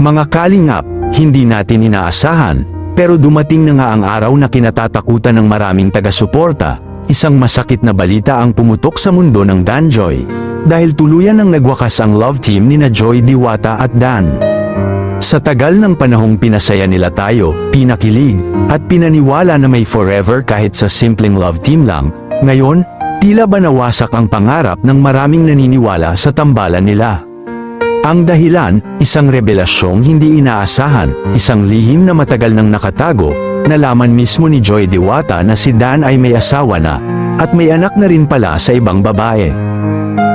Mga kalingap, hindi natin inaasahan, pero dumating na nga ang araw na kinatatakutan ng maraming taga-suporta. Isang masakit na balita ang pumutok sa mundo ng Danjoy. Dahil tuluyan nang nagwakas ang love team nina Joy Diwata at Dan. Sa tagal ng panahong pinasaya nila tayo, pinakilig, at pinaniwala na may forever kahit sa simpleng love team lang, ngayon, tila ba nawasak ang pangarap ng maraming naniniwala sa tambalan nila. Ang dahilan, isang revelasyong hindi inaasahan, isang lihim na matagal nang nakatago. Nalaman mismo ni Joy Diwata na si Dan ay may asawa na, at may anak na rin pala sa ibang babae.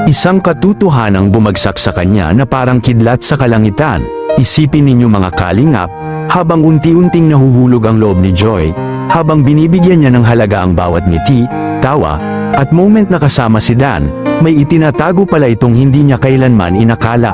Isang katotohanang bumagsak sa kanya na parang kidlat sa kalangitan. Isipin ninyo mga kalingap, habang unti-unting nahuhulog ang loob ni Joy, habang binibigyan niya ng halaga ang bawat ngiti, tawa, at moment na kasama si Dan, may itinatago pala itong hindi niya kailanman inakala.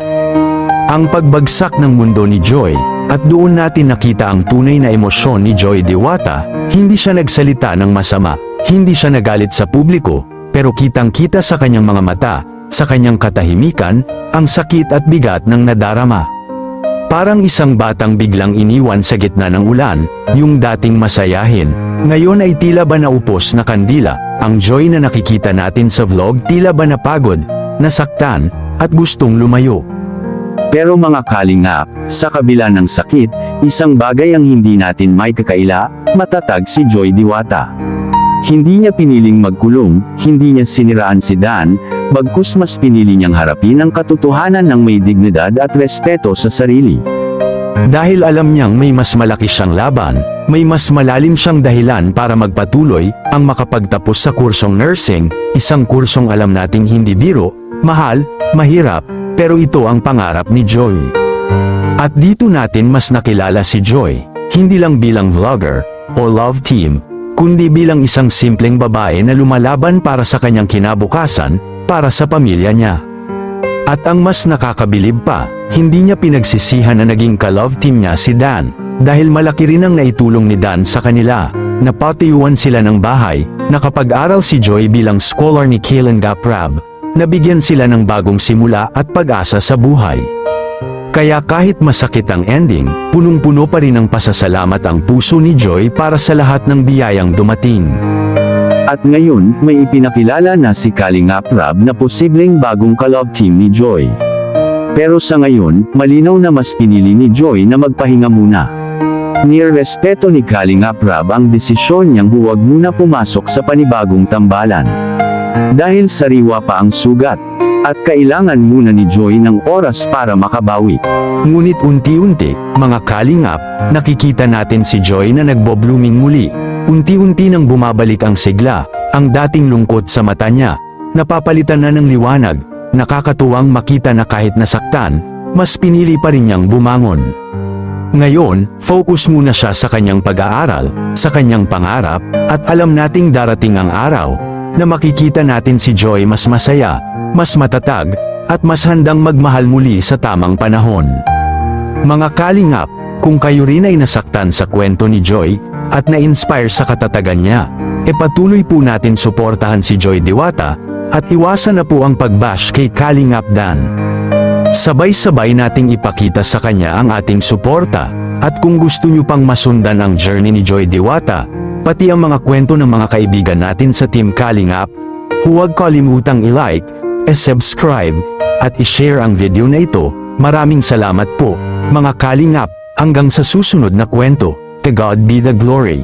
Ang pagbagsak ng mundo ni Joy, at doon natin nakita ang tunay na emosyon ni Joy Diwata. Hindi siya nagsalita ng masama, hindi siya nagalit sa publiko, pero kitang-kita sa kanyang mga mata, sa kanyang katahimikan, ang sakit at bigat ng nadarama. Parang isang batang biglang iniwan sa gitna ng ulan, yung dating masayahin, ngayon ay tila ba naupos na kandila. Ang Joy na nakikita natin sa vlog tila ba napagod, nasaktan, at gustong lumayo. Pero mga kalingap, sa kabila ng sakit, isang bagay ang hindi natin may kakaila, matatag si Joy Diwata. Hindi niya piniling magkulong, hindi niya siniraan si Dan, bagkus mas pinili niyang harapin ang katotohanan ng may dignidad at respeto sa sarili. Dahil alam niyang may mas malaki siyang laban, may mas malalim siyang dahilan para magpatuloy, ang makapagtapos sa kursong nursing, isang kursong alam nating hindi biro, mahal, mahirap, pero ito ang pangarap ni Joy. At dito natin mas nakilala si Joy, hindi lang bilang vlogger, o love team, kundi bilang isang simpleng babae na lumalaban para sa kanyang kinabukasan, para sa pamilya niya. At ang mas nakakabilib pa, hindi niya pinagsisihan na naging ka-love team niya si Dan, dahil malaki rin ang naitulong ni Dan sa kanila. Napatayuan sila ng bahay, nakapag-aral si Joy bilang scholar ni Kalinga Prab, nabigyan sila ng bagong simula at pag-asa sa buhay. Kaya kahit masakit ang ending, punong-puno pa rin ng pasasalamat ang puso ni Joy para sa lahat ng biyayang dumating. At ngayon, may ipinakilala na si Kalinga Prab na posibleng bagong ka-love team ni Joy. Pero sa ngayon, malinaw na mas pinili ni Joy na magpahinga muna. Nirespeto ni Kalinga Prab ang desisyon niyang huwag muna pumasok sa panibagong tambalan. Dahil sariwa pa ang sugat, at kailangan muna ni Joy ng oras para makabawi. Ngunit unti-unti, mga kalingap, nakikita natin si Joy na nagbo-blooming muli. Unti-unti nang bumabalik ang sigla, ang dating lungkot sa mata niya, napapalitan na ng liwanag. Nakakatuwang makita na kahit nasaktan, mas pinili pa rin niyang bumangon. Ngayon, focus muna siya sa kanyang pag-aaral, sa kanyang pangarap, at alam nating darating ang araw, na makikita natin si Joy mas masaya, mas matatag, at mas handang magmahal muli sa tamang panahon. Mga kalingap, kung kayo rin ay nasaktan sa kwento ni Joy, at na-inspire sa katatagan niya, patuloy po natin suportahan si Joy Diwata, at iwasan na po ang pagbash kay Kalingap Dan. Sabay-sabay nating ipakita sa kanya ang ating suporta, at kung gusto nyo pang masundan ang journey ni Joy Diwata, pati ang mga kwento ng mga kaibigan natin sa Team Kalingap, huwag kalimutang i-like, subscribe, at i-share ang video na ito. Maraming salamat po, mga kalingap, hanggang sa susunod na kwento. To God be the glory.